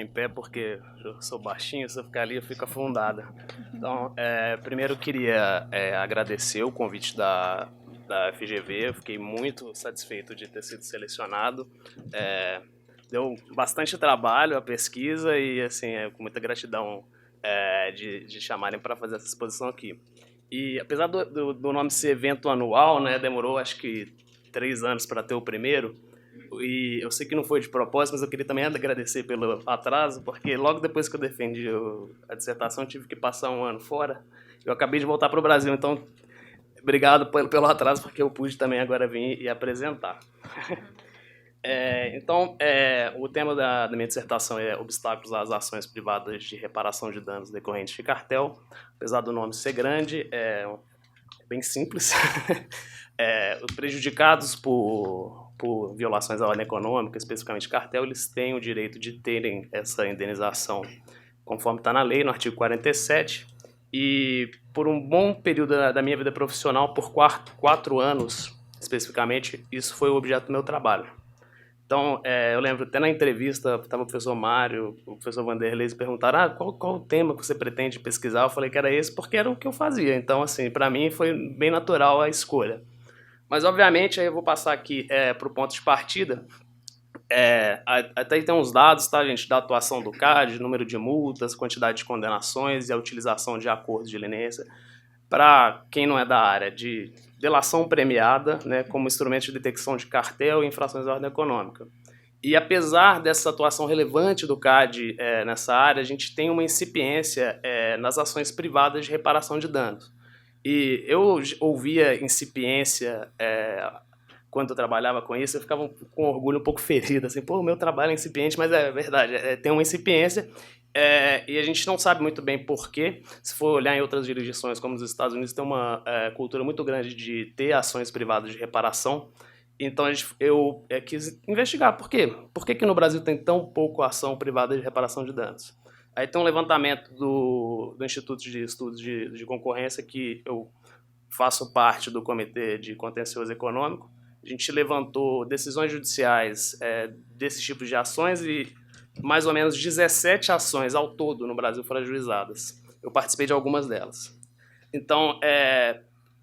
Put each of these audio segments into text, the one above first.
em pé porque eu sou baixinho, se eu ficar ali eu fico afundada. Então, primeiro eu queria agradecer o convite da FGV, eu fiquei muito satisfeito de ter sido selecionado. Deu bastante trabalho a pesquisa e, assim, com muita gratidão de chamarem para fazer essa exposição aqui. E apesar do nome ser evento anual, né, demorou acho que 3 anos para ter o primeiro, e eu sei que não foi de propósito, mas eu queria também agradecer pelo atraso, porque logo depois que eu defendi a dissertação, eu tive que passar um ano fora. Eu acabei de voltar para o Brasil, então obrigado pelo atraso, porque eu pude também agora vir e apresentar. O tema da minha dissertação é obstáculos às ações privadas de reparação de danos decorrentes de cartel. Apesar do nome ser grande, é bem simples. Os prejudicados por violações à ordem econômica, especificamente cartel, eles têm o direito de terem essa indenização conforme está na lei, no artigo 47, e por um bom período da minha vida profissional, por 4 anos especificamente, isso foi o objeto do meu trabalho. Então, eu lembro até na entrevista, estava o professor Mário, o professor Vanderlei, eles perguntaram qual o tema que você pretende pesquisar. Eu falei que era esse porque era o que eu fazia. Então, assim, para mim foi bem natural a escolha. Mas, obviamente, aí eu vou passar aqui para o ponto de partida. Até aí tem uns dados, tá, gente, da atuação do CAD, número de multas, quantidade de condenações e a utilização de acordos de leniência. Para quem não é da área, de delação premiada, né, como instrumento de detecção de cartel e infrações à ordem econômica. E apesar dessa atuação relevante do CAD nessa área, a gente tem uma incipiência nas ações privadas de reparação de danos. E eu ouvia incipiência quando eu trabalhava com isso, eu ficava com orgulho um pouco ferido, assim, pô, o meu trabalho é incipiente, mas é verdade, tem uma incipiência, e a gente não sabe muito bem por quê. Se for olhar em outras jurisdições, como os Estados Unidos, tem uma cultura muito grande de ter ações privadas de reparação. Então eu quis investigar por quê. Por que no Brasil tem tão pouco ação privada de reparação de danos? Aí tem um levantamento do Instituto de Estudos de Concorrência, que eu faço parte do Comitê de Contencioso Econômico. A gente levantou decisões judiciais desse tipo de ações e mais ou menos 17 ações ao todo no Brasil foram ajuizadas. Eu participei de algumas delas. Então,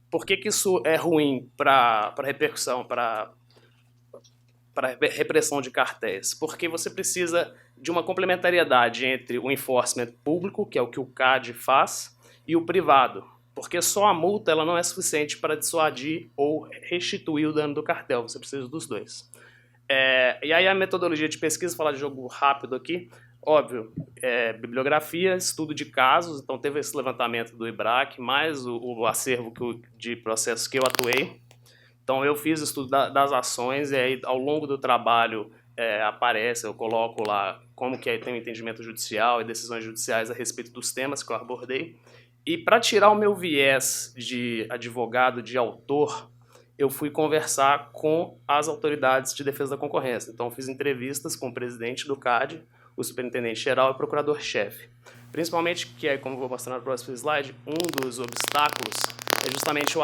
por que isso é ruim para repercussão, para repressão de cartéis? Porque você precisa de uma complementariedade entre o enforcement público, que é o que o CAD faz, e o privado. Porque só a multa ela não é suficiente para dissuadir ou restituir o dano do cartel, você precisa dos dois. E aí a metodologia de pesquisa, falar de jogo rápido aqui, óbvio, bibliografia, estudo de casos, então teve esse levantamento do IBRAC, mais o acervo de processos que eu atuei. Então eu fiz estudo das ações, e aí ao longo do trabalho aparece, eu coloco lá como que tem o entendimento judicial e decisões judiciais a respeito dos temas que eu abordei. E para tirar o meu viés de advogado, de autor, eu fui conversar com as autoridades de defesa da concorrência. Então, fiz entrevistas com o presidente do CAD, o superintendente-geral e o procurador-chefe. Principalmente, que é, como vou mostrar no próximo slide, um dos obstáculos é justamente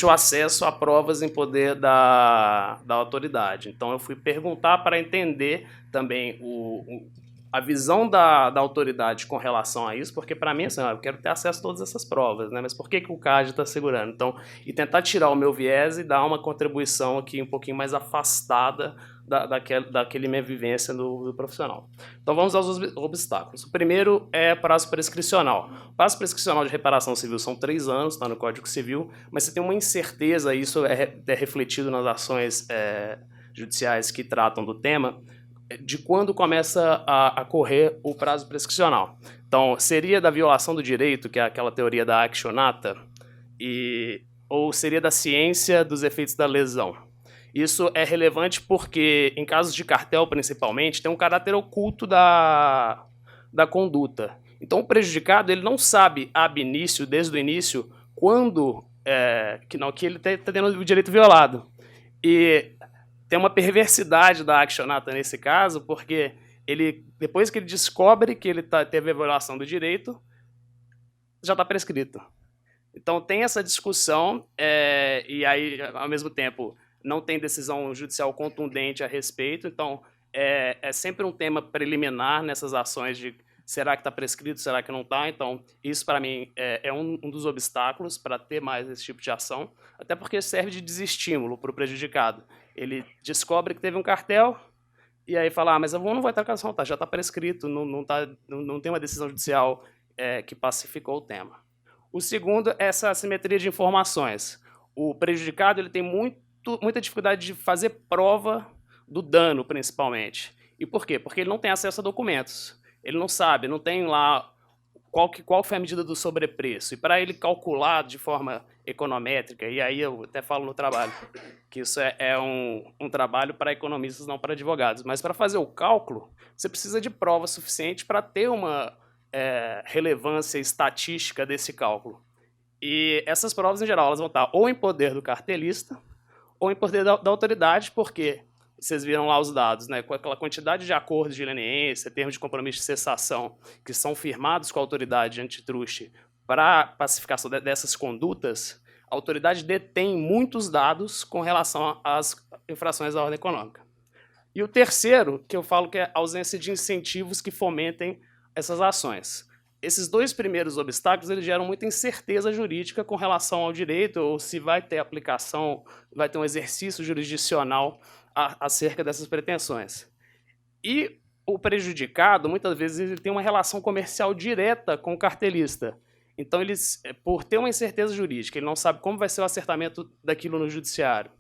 o acesso a provas em poder da autoridade. Então, eu fui perguntar para entender também a visão da autoridade com relação a isso, porque para mim, assim, eu quero ter acesso a todas essas provas, né? Mas por que o CAD está segurando? Então, e tentar tirar o meu viés e dar uma contribuição aqui um pouquinho mais afastada daquele minha vivência do profissional. Então, vamos aos obstáculos. O primeiro é prazo prescricional. O prazo prescricional de reparação civil são 3 anos, está no Código Civil, mas você tem uma incerteza, isso é refletido nas ações judiciais que tratam do tema, de quando começa a correr o prazo prescricional. Então, seria da violação do direito, que é aquela teoria da actionata, ou seria da ciência dos efeitos da lesão. Isso é relevante porque, em casos de cartel, principalmente, tem um caráter oculto da conduta. Então, o prejudicado ele não sabe, ab início, desde o início, quando que ele está tendo o direito violado. E tem uma perversidade da actionata nesse caso, porque depois que ele descobre que ele teve a violação do direito, já está prescrito. Então tem essa discussão, e aí, ao mesmo tempo, não tem decisão judicial contundente a respeito. Então, é sempre um tema preliminar nessas ações de será que está prescrito, será que não está. Então, isso para mim é um dos obstáculos para ter mais esse tipo de ação, até porque serve de desestímulo para o prejudicado. Ele descobre que teve um cartel e aí fala, mas eu não vou entrar com ação, tá, já está prescrito, não tem uma decisão judicial que pacificou o tema. O segundo é essa assimetria de informações. O prejudicado ele tem muita dificuldade de fazer prova do dano, principalmente. E por quê? Porque ele não tem acesso a documentos. Ele não sabe, não tem lá qual foi a medida do sobrepreço. E para ele calcular de forma econométrica, e aí eu até falo no trabalho, que isso é um trabalho para economistas, não para advogados. Mas para fazer o cálculo, você precisa de prova suficiente para ter uma relevância estatística desse cálculo. E essas provas, em geral, elas vão estar ou em poder do cartelista ou em poder da autoridade, porque vocês viram lá os dados, né, com aquela quantidade de acordos de leniência, termos de compromisso de cessação, que são firmados com a autoridade antitruste para pacificação dessas condutas, a autoridade detém muitos dados com relação às infrações da ordem econômica. E o terceiro, que eu falo que é a ausência de incentivos que fomentem essas ações. Esses dois primeiros obstáculos eles geram muita incerteza jurídica com relação ao direito, ou se vai ter aplicação, vai ter um exercício jurisdicional acerca dessas pretensões. E o prejudicado, muitas vezes, ele tem uma relação comercial direta com o cartelista. Então, por ter uma incerteza jurídica, ele não sabe como vai ser o acertamento daquilo no judiciário,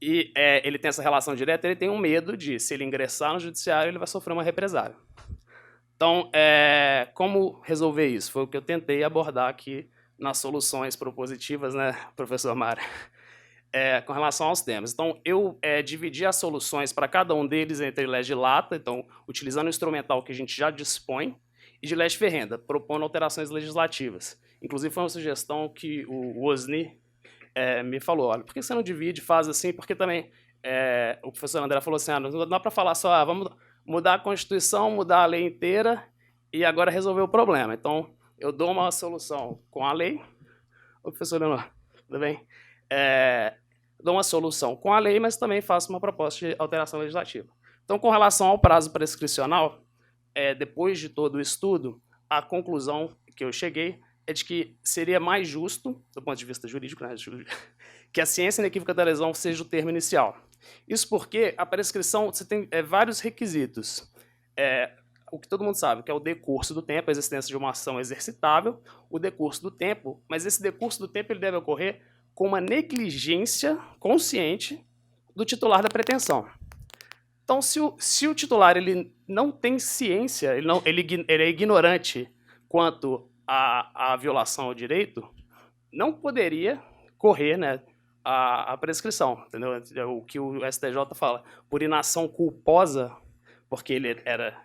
e ele tem essa relação direta, ele tem um medo de, se ele ingressar no judiciário, ele vai sofrer uma represália. Então, como resolver isso? Foi o que eu tentei abordar aqui nas soluções propositivas, né, professor Mário, com relação aos temas. Então, eu dividi as soluções para cada um deles entre legilata, então, utilizando o instrumental que a gente já dispõe, e de lege ferrenda, propondo alterações legislativas. Inclusive, foi uma sugestão que o Osni me falou, olha, por que você não divide, faz assim? Porque também o professor André falou assim, não dá para falar só, vamos mudar a Constituição, mudar a lei inteira e agora resolver o problema. Então, eu dou uma solução com a lei. Ô, professor Leonor, tudo bem? Dou uma solução com a lei, mas também faço uma proposta de alteração legislativa. Então, com relação ao prazo prescricional, depois de todo o estudo, a conclusão que eu cheguei é de que seria mais justo, do ponto de vista jurídico, né, que a ciência inequívoca da lesão seja o termo inicial. Isso porque a prescrição você tem vários requisitos. O que todo mundo sabe, que é o decurso do tempo, a existência de uma ação exercitável, o decurso do tempo, mas esse decurso do tempo ele deve ocorrer com uma negligência consciente do titular da pretensão. Então, se o titular ele não tem ciência, ele é ignorante quanto à violação ao direito, não poderia correr, né, a prescrição, entendeu? O que o STJ fala, por inação culposa, porque ele era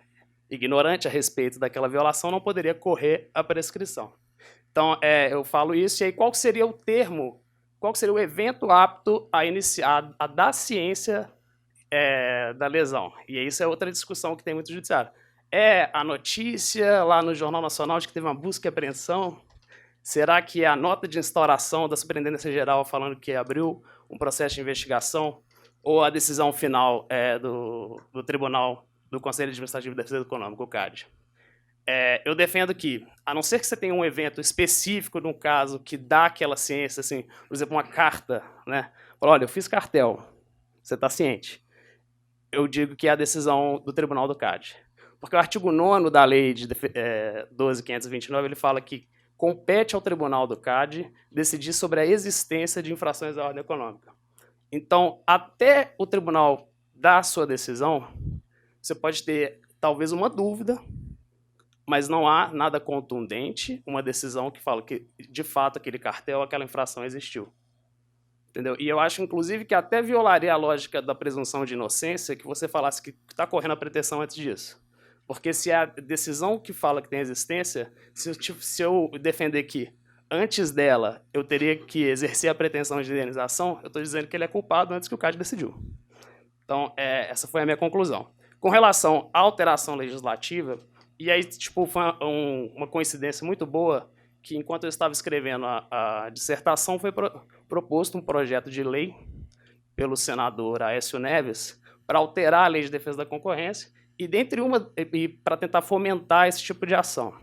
ignorante a respeito daquela violação, não poderia correr a prescrição. Então, eu falo isso, e aí qual seria o termo, qual seria o evento apto a iniciar, a dar ciência da lesão? E isso é outra discussão que tem muito no judiciário. A notícia lá no Jornal Nacional de que teve uma busca e apreensão? Será que é a nota de instauração da Superintendência Geral falando que abriu um processo de investigação? Ou a decisão final do Tribunal do Conselho Administrativo de Defesa Econômica, o CAD? Eu defendo que, a não ser que você tenha um evento específico, no caso, que dá aquela ciência, assim, por exemplo, uma carta, né? Fala, olha, eu fiz cartel, você está ciente? Eu digo que é a decisão do Tribunal do CAD. Porque o artigo 9º da Lei de 12.529, ele fala que compete ao Tribunal do CAD decidir sobre a existência de infrações à ordem econômica. Então, até o tribunal dar a sua decisão, você pode ter, talvez, uma dúvida, mas não há nada contundente, uma decisão que fala que, de fato, aquele cartel, aquela infração existiu. Entendeu? E eu acho, inclusive, que até violaria a lógica da presunção de inocência que você falasse que está correndo a pretensão antes disso. Porque se a decisão que fala que tem existência, se eu defender que antes dela eu teria que exercer a pretensão de indenização, eu estou dizendo que ele é culpado antes que o CAD decidiu. Então, essa foi a minha conclusão. Com relação à alteração legislativa, e aí tipo, foi uma coincidência muito boa, que enquanto eu estava escrevendo a dissertação, foi proposto um projeto de lei pelo senador Aécio Neves, para alterar a lei de defesa da concorrência e para tentar fomentar esse tipo de ação.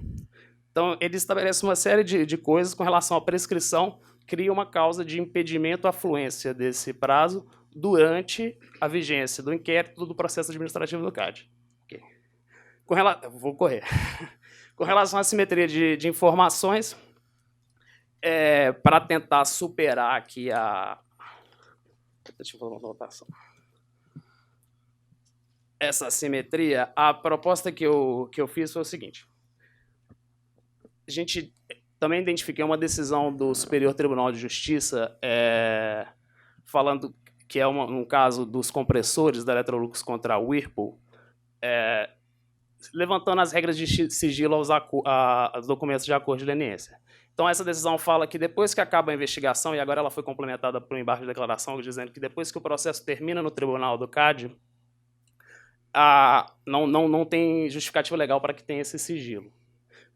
Então, ele estabelece uma série de coisas com relação à prescrição, cria uma causa de impedimento à fluência desse prazo durante a vigência do inquérito do processo administrativo do CAD. Okay. Vou correr. Com relação à simetria de informações, para tentar superar aqui deixa eu fazer uma votação. Essa assimetria, a proposta que eu fiz foi o seguinte. A gente também identifiquei uma decisão do Superior Tribunal de Justiça falando que é um caso dos compressores da Electrolux contra a Whirlpool, levantando as regras de sigilo aos documentos de acordo de leniência. Então, essa decisão fala que depois que acaba a investigação, e agora ela foi complementada por um embargo de declaração, dizendo que depois que o processo termina no tribunal do CAD, não tem justificativa legal para que tenha esse sigilo.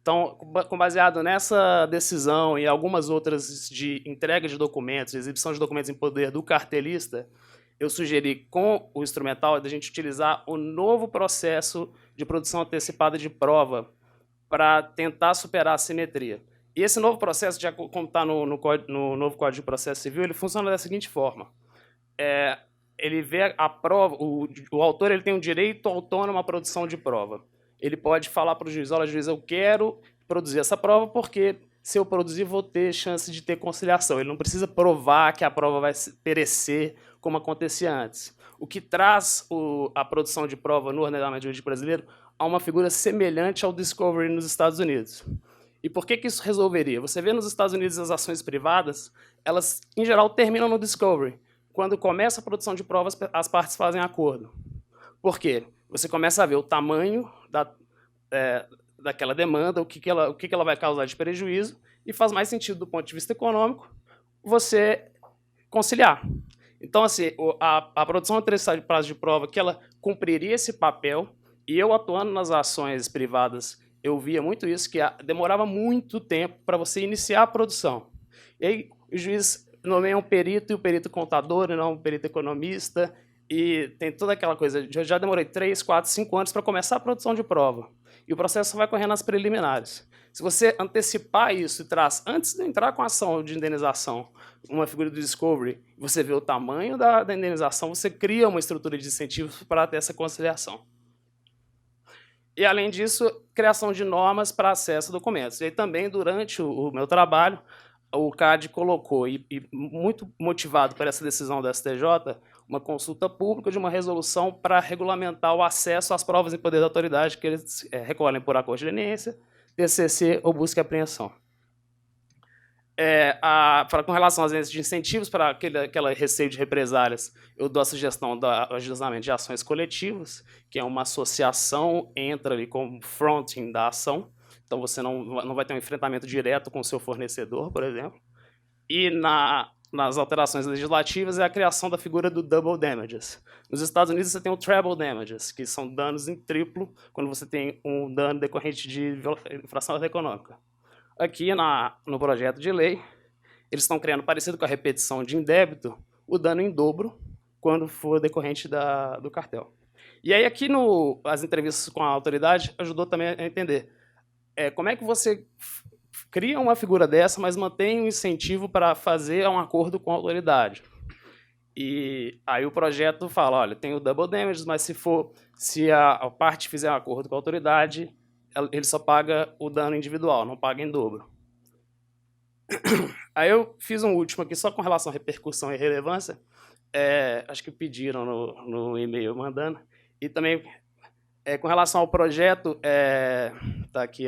Então, baseado nessa decisão e algumas outras de entrega de documentos, exibição de documentos em poder do cartelista, eu sugeri, com o instrumental, da gente utilizar o novo processo de produção antecipada de prova para tentar superar a assimetria. E esse novo processo, já como está no novo Código de Processo Civil, ele funciona da seguinte forma. Ele vê a prova, o autor ele tem um direito autônomo à produção de prova. Ele pode falar para o juiz, olha, juiz, eu quero produzir essa prova porque se eu produzir vou ter chance de ter conciliação. Ele não precisa provar que a prova vai perecer como acontecia antes. O que traz a produção de prova no ordenamento jurídico brasileiro a uma figura semelhante ao discovery nos Estados Unidos. E por que isso resolveria? Você vê nos Estados Unidos as ações privadas, elas, em geral, terminam no discovery. Quando começa a produção de provas, as partes fazem acordo. Por quê? Você começa a ver o tamanho daquela demanda, o que ela vai causar de prejuízo, e faz mais sentido, do ponto de vista econômico, você conciliar. Então, assim, a produção antecipada de prazo de prova, que ela cumpriria esse papel, e eu atuando nas ações privadas, eu via muito isso, que demorava muito tempo para você iniciar a produção. E aí o juiz nomeia um perito, e o perito contador, e não um perito economista, e tem toda aquela coisa. Eu já demorei 3, 4, 5 anos para começar a produção de prova. E o processo vai correndo nas preliminares. Se você antecipar isso e traz, antes de entrar com a ação de indenização, uma figura do discovery, você vê o tamanho da indenização, você cria uma estrutura de incentivos para ter essa conciliação. E, além disso, criação de normas para acesso a documentos. E aí, também, durante o meu trabalho, o CAD colocou, e muito motivado por essa decisão do STJ, uma consulta pública de uma resolução para regulamentar o acesso às provas em poder da autoridade que eles recolhem por acordo de leniência, TCC ou busca e apreensão. Com relação às agências de incentivos para aquela receio de represálias, eu dou a sugestão do ajuizamento de ações coletivas, que é uma associação, entra ali como fronting da ação, então você não vai ter um enfrentamento direto com o seu fornecedor, por exemplo. E nas alterações legislativas é a criação da figura do double damages. Nos Estados Unidos você tem o treble damages, que são danos em triplo, quando você tem um dano decorrente de infração econômica. Aqui, no projeto de lei, eles estão criando, parecido com a repetição de indébito, o dano em dobro, quando for decorrente do cartel. E aí, aqui, as entrevistas com a autoridade, ajudou também a entender como é que você cria uma figura dessa, mas mantém um incentivo para fazer um acordo com a autoridade. E aí o projeto fala, olha, tem o double damages, mas se a parte fizer um acordo com a autoridade, ele só paga o dano individual, não paga em dobro. Aí eu fiz um último aqui, só com relação à repercussão e relevância. Acho que pediram no e-mail mandando. E também, com relação ao projeto, tá aqui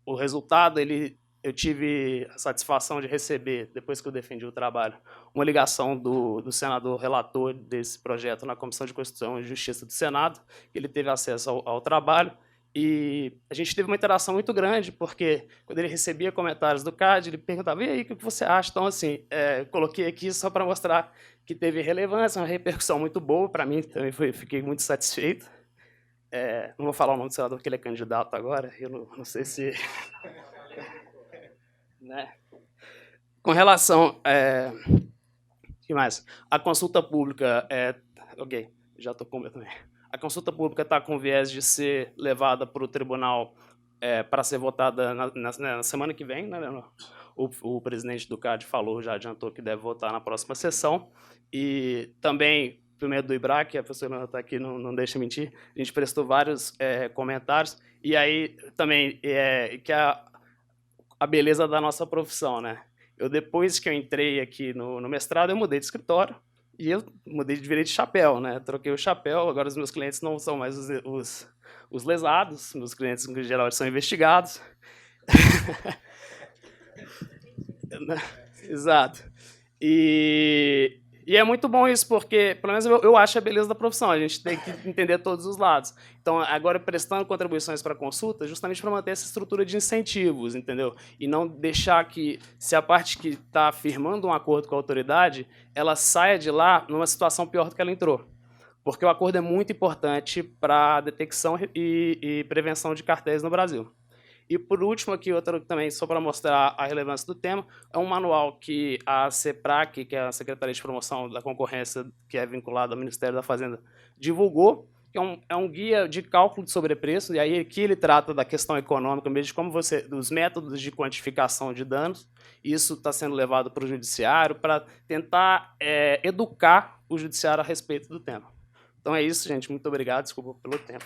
o resultado. Eu tive a satisfação de receber, depois que eu defendi o trabalho, uma ligação do senador relator desse projeto na Comissão de Constituição e Justiça do Senado. Ele teve acesso ao trabalho. E a gente teve uma interação muito grande, porque quando ele recebia comentários do CAD, ele perguntava, e aí, o que você acha? Então, assim, coloquei aqui só para mostrar que teve relevância, uma repercussão muito boa para mim, também fiquei muito satisfeito. Não vou falar o nome do senador, porque ele é candidato agora, eu não sei se... né? Com relação... que mais? A consulta pública Ok, já tocou o meu também. A consulta pública está com viés de ser levada para o tribunal para ser votada na semana que vem, né, Leonor? O presidente do CAD falou, já adiantou que deve votar na próxima sessão. E também, por meio do IBRAC, a professora Leonor está aqui, não deixa mentir, a gente prestou vários comentários. E aí também, que a beleza da nossa profissão, né? Depois que eu entrei aqui no mestrado, eu mudei de escritório. E eu mudei de virei de chapéu, né? Troquei o chapéu, agora os meus clientes não são mais os lesados, meus clientes, em geral, são investigados. Exato. E é muito bom isso, porque, pelo menos eu acho a beleza da profissão, a gente tem que entender todos os lados. Então, agora, prestando contribuições para a consulta, justamente para manter essa estrutura de incentivos, entendeu? E não deixar que, se a parte que está firmando um acordo com a autoridade, ela saia de lá numa situação pior do que ela entrou. Porque o acordo é muito importante para a detecção e prevenção de cartéis no Brasil. E, por último, aqui, outro também, só para mostrar a relevância do tema, é um manual que a CEPRAC, que é a Secretaria de Promoção da Concorrência, que é vinculada ao Ministério da Fazenda, divulgou, que é um guia de cálculo de sobrepreço, e aí aqui ele trata da questão econômica mesmo, de como dos métodos de quantificação de danos. Isso está sendo levado para o judiciário para tentar educar o judiciário a respeito do tema. Então é isso, gente. Muito obrigado. Desculpa pelo tempo.